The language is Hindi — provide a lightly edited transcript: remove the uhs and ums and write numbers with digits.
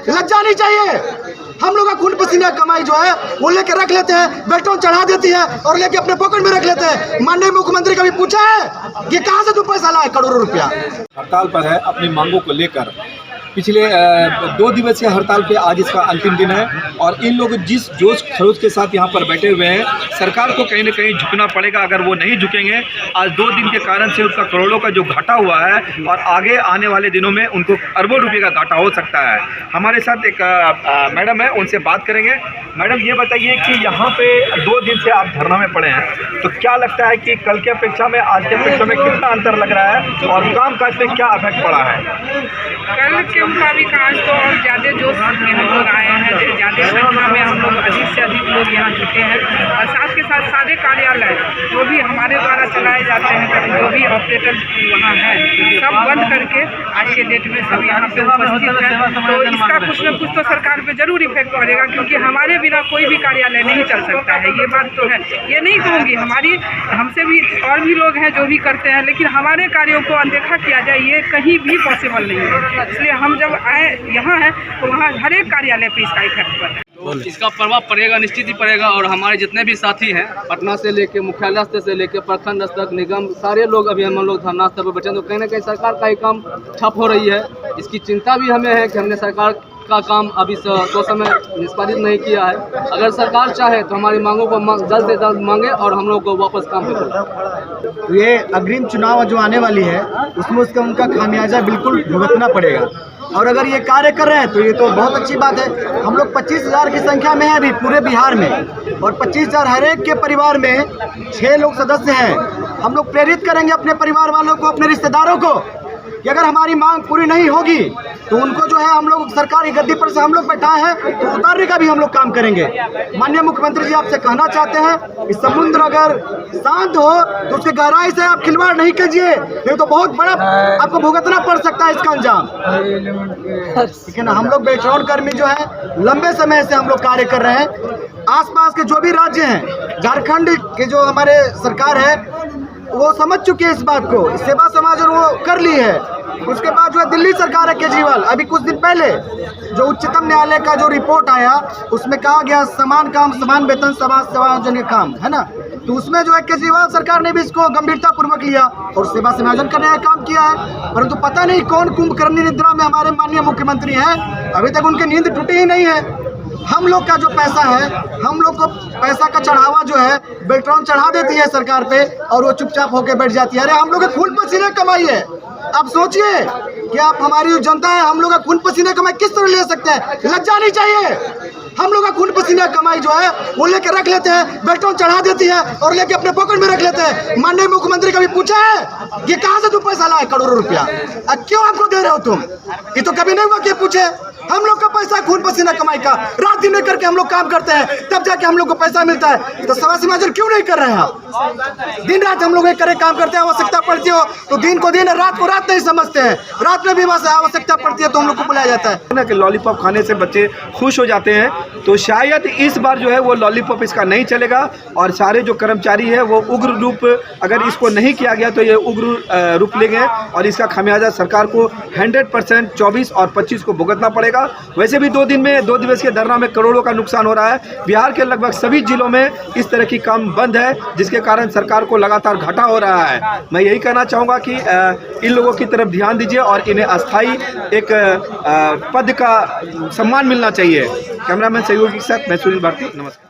लज्जा नहीं चाहिए। हम लोग का खून पसीना कमाई जो है वो लेके रख लेते हैं, बेल्टों चढ़ा देती है और लेके अपने पॉकेट में रख लेते हैं। माननीय मुख्यमंत्री कभी पूछा है कि कहां से तू पैसा लाए करोड़ों रुपया? हड़ताल पर है अपनी मांगों को लेकर। पिछले 2 दिवसीय हड़ताल पे आज इसका अंतिम दिन है और इन लोग जिस जोश खरोश के साथ यहाँ पर बैठे हुए हैं, सरकार को कहीं न कहीं झुकना पड़ेगा। अगर वो नहीं झुकेंगे, आज 2 दिन के कारण से उसका करोड़ों का जो घाटा हुआ है और आगे आने वाले दिनों में उनको अरबों रुपये का घाटा हो सकता है। हमारे साथ एक मैडम है, उनसे बात करेंगे। मैडम ये बताइए कि यहाँ पे 2 दिन से आप धरना में पड़े हैं, तो क्या लगता है कि कल की अपेक्षा में आज की अपेक्षा में कितना अंतर लग रहा है और काम काज पे क्या इफेक्ट पड़ा है? कल के मुताबिक आज तो और ज़्यादा जोश में हम लोग आए हैं, ज़्यादा संख्या में हम लोग अधिक से अधिक लोग यहाँ जुटे हैं और साथ के साथ सारे कार्यालय जो भी हमारे द्वारा चलाए जाते हैं, जो भी ऑपरेटर वहाँ हैं, सब बंद करके आज के डेट में सब यहाँ पे उपस्थित हैं। तो इसका कुछ न कुछ तो सरकार पे जरूर इफेक्ट पड़ेगा, क्योंकि हमारे बिना कोई भी कार्यालय नहीं चल सकता है। ये बात तो है, ये नहीं कहूँगी, हमसे भी और भी लोग हैं जो भी करते हैं, लेकिन हमारे कार्यों को अनदेखा किया जाए ये कहीं भी पॉसिबल नहीं है। इसलिए हम जब आए यहाँ हैं तो वहाँ हर एक कार्यालय पे इसका इफेक्ट पड़ता है। तो इसका प्रभाव पड़ेगा, निश्चित ही पड़ेगा। और हमारे जितने भी साथी हैं, पटना से लेके मुख्यालय स्तर से लेके प्रखंड स्तर तक, निगम, सारे लोग अभी हम लोग धरना स्तर पर बैठे हैं। तो कहीं ना कहीं सरकार का ही काम ठप हो रही है। इसकी चिंता भी हमें है कि हमने सरकार का काम अभी तो समय निष्पादित नहीं किया है। अगर सरकार चाहे तो हमारी मांगों को जल्द से जल्द मांगे और हम लोग को वापस काम पे करें। तो ये अग्रिम चुनाव जो आने वाली है उसमें उसका उनका खामियाजा बिल्कुल भुगतना पड़ेगा। और अगर ये कार्य कर रहे हैं तो ये तो बहुत अच्छी बात है। हम लोग 25,000 की संख्या में हैं अभी पूरे बिहार में, और 25,000 हर एक के परिवार में 6 लोग सदस्य हैं। हम लोग प्रेरित करेंगे अपने परिवार वालों को, अपने रिश्तेदारों को, कि अगर हमारी मांग पूरी नहीं होगी तो उनको जो है हम लोग सरकारी गद्दी पर से हम लोग बैठा है तो उतारने का भी हम लोग काम करेंगे। माननीय मुख्यमंत्री जी आपसे कहना चाहते हैं कि समुद्र अगर शांत हो तो उसके गहराई से आप खिलवाड़ नहीं कीजिए, नहीं तो बहुत बड़ा आपको भुगतना पड़ सकता है इसका अंजाम। ठीक है ना। हम लोग बैकग्राउंड कर्मी जो है लंबे समय से हम लोग कार्य कर रहे हैं। आसपास के जो भी राज्य हैं, झारखंड के जो हमारे सरकार है वो समझ चुके हैं इस बात को, सेवा समाज और वो कर ली है। उसके बाद जो है दिल्ली सरकार है, केजरीवाल, अभी कुछ दिन पहले जो उच्चतम न्यायालय का जो रिपोर्ट आया उसमें कहा गया समान काम समान वेतन समाज सेवाजन काम, है ना। तो उसमें जो है केजरीवाल सरकार ने भी इसको गंभीरता पूर्वक लिया और सेवा समाजन करने का काम किया है। परंतु पता नहीं कौन कुंभकर्णी निद्रा में हमारे माननीय मुख्यमंत्री हैं, अभी तक उनकी नींद टूटी ही नहीं है। हम लोग का जो पैसा है, हम लोग को पैसा का चढ़ावा जो है बेल्ट्रॉन चढ़ा देती है सरकार पे और वो चुपचाप होकर बैठ जाती है। अरे हम लोग के खून पसीने कमाई है। आप सोचिए कि आप हमारी जो जनता है, हम लोग का खून पसीने कमाई किस तरह ले सकते हैं? लज्जा नहीं चाहिए। हम लोग का खून पसीना कमाई जो है वो लेके रख लेते हैं, बेल्टों चढ़ा देती है और लेके अपने पॉकेट में रख लेते हैं। माननीय मुख्यमंत्री कभी पूछा है कि कहां से तू पैसा लाए करोड़ों रुपया? क्यों आपको दे रहे हो तुम? ये तो कभी नहीं हुआ कि पूछे। हम लोग का पैसा खून पसीना कमाई का, रात दिन में करके हम लोग काम करते हैं, तब जाके हम लोग को पैसा मिलता है। तो सवा समाजन क्यों नहीं कर रहे हैं आप? दिन रात हम लोग एक करे काम करते हैं, आवश्यकता पड़ती हो तो दिन को दिन, रात को रात नहीं समझते हैं। रात में भी बस आवश्यकता पड़ती है तो हम लोग को बुलाया जाता है कि लॉलीपॉप खाने से बच्चे खुश हो जाते हैं, तो शायद इस बार जो है वो लॉलीपॉप इसका नहीं चलेगा और सारे जो कर्मचारी है वो उग्र रूप, अगर इसको नहीं किया गया तो ये उग्र रूप लेंगे और इसका खामियाजा सरकार को 100% 24 और 25 को भुगतना पड़ेगा। वैसे भी 2 दिन में 2 दिवसीय धरना में करोड़ों का नुकसान हो रहा है। बिहार के लगभग सभी जिलों में इस तरह की काम बंद है, जिसके कारण सरकार को लगातार घाटा हो रहा है। मैं यही कहना चाहूँगा कि इन लोगों की तरफ ध्यान दीजिए और इन्हें अस्थायी एक पद का सम्मान मिलना चाहिए। कैमरामैन सहयोगी के साथ मैं सुनील भारती, नमस्कार।